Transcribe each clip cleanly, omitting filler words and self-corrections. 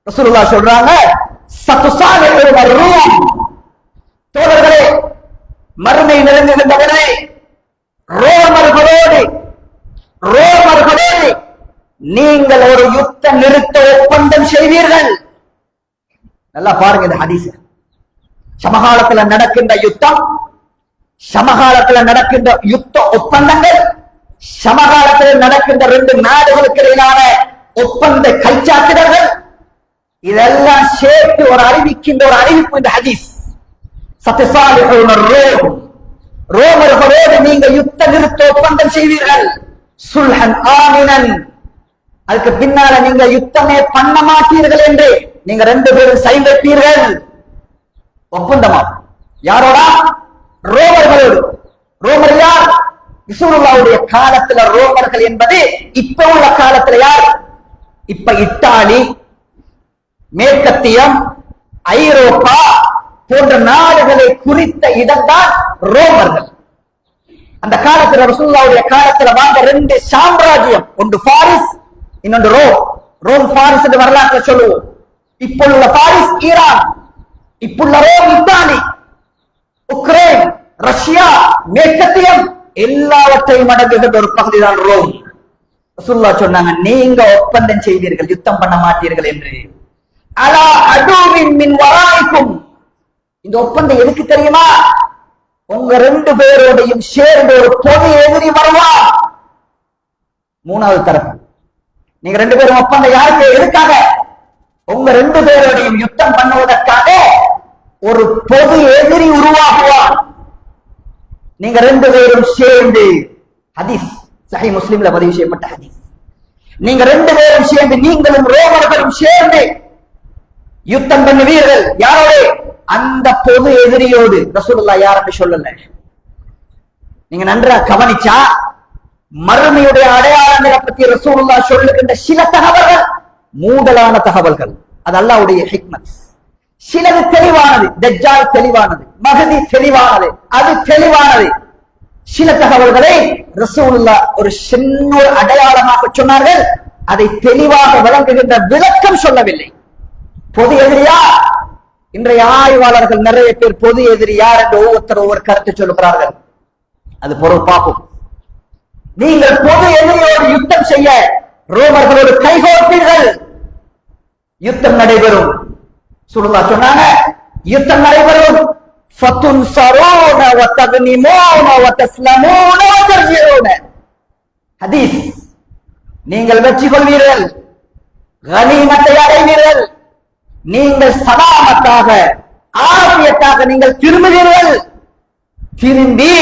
ரசூலுல்லாஹ் சொல்றாங்க, சத்துசாலிஹுல் மர்ரூம், தோழர்களே, மறுமை நெருங்குகின்றவர்களே, ரோமர்களோடு நீங்கள் ஒரு யுத்த நிறுத்த ஒப்பந்தம் செய்வீர்கள். நல்லா பாருங்க இந்த ஹதீஸ். சமகாலத்தில் நடக்கின்ற யுத்தம், சமகாலத்தில் நடக்கின்ற யுத்த ஒப்பந்தங்கள், சமகாலத்தில் நடக்கின்ற 2 நாடுகளுக்கு இடையிலான ஒப்பந்த கைச்சாத்திடர்கள், இதெல்லாம் சேர்த்து ஒரு அறிவிக்கின்ற ஒரு அறிவிப்பு இந்த ஹதீஸ். ரோமர்களோடு நீங்க யுத்த நிறுத்த ஒப்பந்தம் செய்வீர்கள். சுல்ஹன் ஆமினன், அதுக்கு பின்னால நீங்க யுத்தமே பண்ண மாட்டீர்கள் என்று நீங்க 2 பேரும் சைன் வைப்பீர்கள். ஒப்பந்தமா யாரோட? ரோமர்களோடு. ரோமர் யார்? ரசூலுல்லாஹ்வுடைய காலத்துல ரோமர்கள் என்பது இப்ப உள்ள காலத்துல யார்? இப்ப இத்தாலி, மேற்கத்தியம், ஐரோப்பா போன்ற நாடுகளை குறித்த இடம்தான் ரோமர்கள். அந்த காலத்துல ரசூலுல்லாஹ்வுடைய காலத்துல வாழ்ந்த 2 சாம்ராஜ்யம், ஒன்று பாரிஸ், இன்னொன்று ரோம். ரோம் பாரிஸ் என்று வரலாற்றை சொல்லுவோம். இப்பொழுது பாரிஸ் ஈரான், இப்புள்ள ரோம் இத்தாலி, உக்ரைன், ரஷ்யா, மேற்கத்தியம் எல்லாவற்றையும் அடங்குகின்ற ஒரு பகுதிதான் ரோம். ரசூலுல்லாஹ் சொன்னாங்க, நீங்க ஒப்பந்தம் செய்வீர்கள், யுத்தம் பண்ண மாட்டீர்கள் என்று. அலா அதுவின் மின் வராய்க்கும், இந்த ஒப்பந்தம் எதுக்கு தெரியுமா? உங்க 2 பேரோடையும் சேர்ந்து ஒரு பொது எதிரி வருவான். 3வது தரப்பு. நீங்க 2 பேரும் ஒப்பந்தம் யாருக்கு? எதுக்காக? உங்க 2 பேரோடையும் யுத்தம் பண்ணுவதற்காக ஒரு பொது எதிரி உருவாகுவான். நீங்க 2 பேரும் சேர்ந்து, ஹதீஸ் சஹீஹ் முஸ்லிம்ல பதிவு செய்யப்பட்ட ஹதீஸ். நீங்க 2 பேரும் சேர்ந்து, நீங்களும் ரோமர்களும் சேர்ந்து யுத்தம் பண்ணுவீர்கள். யாரோடு? அந்த பொது எதிரியோடு. ரசூலுல்லாஹ் யாருன்னு சொல்லல. நீங்க நன்றா கவனிச்சா மறுமையுடைய அடையாளங்களை பற்றி ரசூலுல்லாஹ் சொல்லுகின்ற சில தகவல்கள் மூடலான தகவல்கள். அது அல்லாஹ்வுடைய ஹிக்மத். சிலது தெளிவானது, தஜ்ஜால் தெளிவானது, மஹதி தெளிவானது, அது தெளிவானது. சில தகவல்களை ரசூலுல்லாஹ் ஒரு சின்ன அடையாளமாக சொன்னார்கள். அதை தெளிவாக விளங்குகின்ற விளக்கம் சொல்லவில்லை. பொது எதிரியா? இன்றைய ஆய்வாளர்கள் நிறைய பேர் பொது எதிரி யார் என்று ஒவ்வொரு கருத்து சொல்லுகிறார்கள். அது பொருள் பார்க்கும். நீங்கள் பொது எதிரியோடு யுத்தம் செய்ய ரோமர்களோடு கைகோர்ப்பீர்கள். யுத்தம் நடைபெறும். ரசூலுல்லாஹ் சொன்னாங்க, யுத்தம் நடைபெறும். ஃபதுன்சரூன வதக்னிமூன வதஸ்லமூன வதர்ஜிஊன. ஹதீஸ். நீங்கள் வெற்றி கொள்வீர்கள், கனிமத்தை அடைவீர்கள், நீங்கள் சலாமத்தாக ஆரோக்கியத்தாக நீங்கள் திரும்புவீர்கள். திரும்பி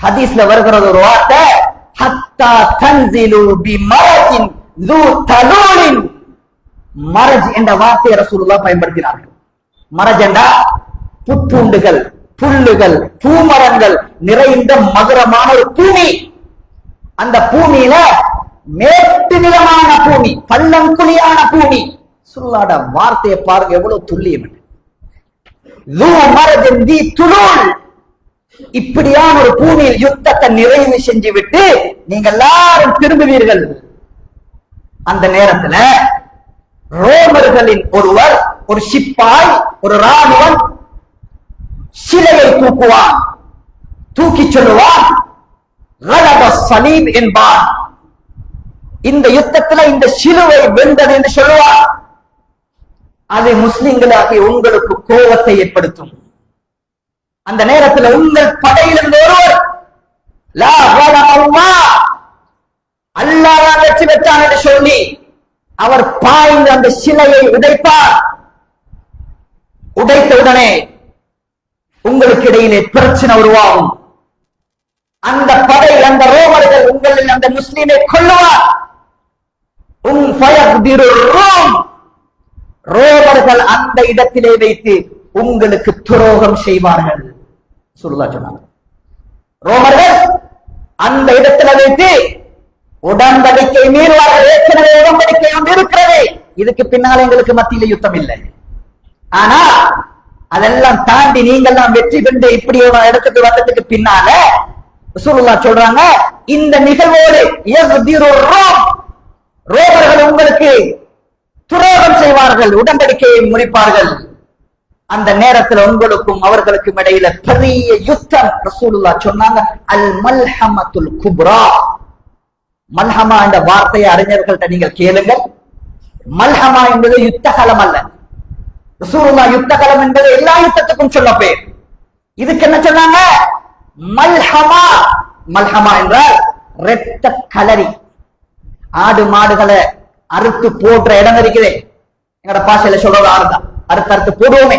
ஹதீஸ்ல வருகிறது ஒரு வார்த்தை, ஹத்தா தன்சிலு பிமரஜின் து தலூலின். மரஜ் என்ற வார்த்தையை ரசூலுல்லாஹ் பயன்படுத்தினார்கள். மரஜ் என்றா புற்பூண்டுகள், புல்லுகள், பூமரங்கள் நிறைந்த மதுரமான ஒரு பூமி. அந்த பூமியில மேட்டு நிலமான பூமி, பள்ளங்குழியான பூமி. சொல்லாட வார்த்தையை பாருங்க, எவ்வளவு துல்லியம். இப்படியான ஒரு பூமியில் யுத்தத்தை நிறைவு செஞ்சு விட்டு நீங்க எல்லாரும் திரும்புவீர்கள். அந்த நேரத்துல ரோமர்களின் ஒருவர், ஒரு சிப்பாய், ஒரு ராணுவன் சிலையை தூக்குவான். தூக்கி சொல்லுவான், சலீப் என்பான். இந்த யுத்தத்துல இந்த சிலுவை வென்றது என்று சொல்லுவான். அது முஸ்லிம்களாகிய உங்களுக்கு கோபத்தை ஏற்படுத்தும். அந்த நேரத்தில் உங்கள் படையிலிருந்து ஒருவர் அல்லாஹ் வெற்றி பெற்றான் என்று சொல்லி அவர் பாய்ந்து அந்த சிலையை உடைப்பார். உடைத்த உடனே உங்களுக்கு இடையிலே பிரச்சனை உருவாகும். அந்த படை, அந்த ரோமர்கள் உங்களில் அந்த முஸ்லிமை கொல்லுவார். ரோமர்கள் அந்த இடத்திலே வைத்து உங்களுக்கு துரோகம் செய்வார்கள். சொன்னாங்க, ரோமர்கள் அந்த இடத்துல வைத்து உடன்படிக்கை மீறுவார்கள். ஏற்கனவே உடன்படிக்கை ஒன்று இருக்கிறது. இதுக்கு பின்னால் எங்களுக்கு மத்தியில யுத்தம் இல்லை. ஆனா அதெல்லாம் தாண்டி நீங்கள்லாம் வெற்றி பெற்று இப்படி ஒரு இடத்துக்கு வந்ததுக்கு பின்னால ரசூலுல்லாஹ் சொல்றாங்க, இந்த நிகழ்வோடு ரோமர்கள் உங்களுக்கு துரோகம் செய்வார்கள், உடன்படிக்கையை முறிப்பார்கள். அந்த நேரத்தில் உங்களுக்கும் அவர்களுக்கும் இடையில பெரிய யுத்தம். ரசூலுல்லாஹ் சொன்னாங்க, அல் மல்ஹமத்துல் குப்ரா. மல்ஹமா என்ற வார்த்தையை அறிஞர்கள்ட்ட நீங்கள் கேளுங்கள். மல்ஹமா என்பது யுத்தகலம் அல்ல. ரசூலுல்லாஹ் யுத்தகலம் என்பது எல்லா யுத்தத்துக்கும் சொல்ல பேர். இதுக்கு என்ன சொன்னாங்க? மல்ஹமா. மல்ஹமா என்றால் இரத்த களரி. ஆடு மாடுகளை அறுத்து போடுற இடம் இருக்குது, எங்கட பாஷையில சொல்றது ஆறுதான், அறுத்து போடுவோமே,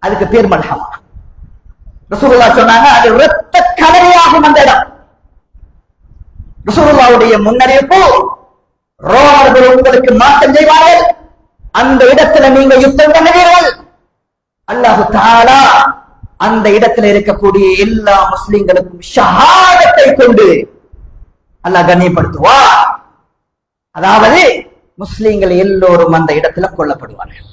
அதுக்கு பேர் மல்ஹமா. ரசூலுல்லாஹ் சொன்னாங்க, அது இரத்த களரியாகும் அந்த இடம். ரசூலுல்லாஹ்வுடைய முன்னறிவிப்பு, ரோமர்கள் உங்களுக்கு மாற்றம் செய்வார்கள், அந்த இடத்துல நீங்க யுத்தம் பண்ணுவீர்கள். அல்லாஹ் தஆலா அந்த இடத்துல இருக்கக்கூடிய எல்லா முஸ்லிம்களுக்கும் ஷஹாதத்தை கொண்டு அல்லாஹ் கண்ணியப்படுத்துவார். அதாவது முஸ்லிம்கள் எல்லோரும் அந்த இடத்துல கொல்லப்படுவார்கள்.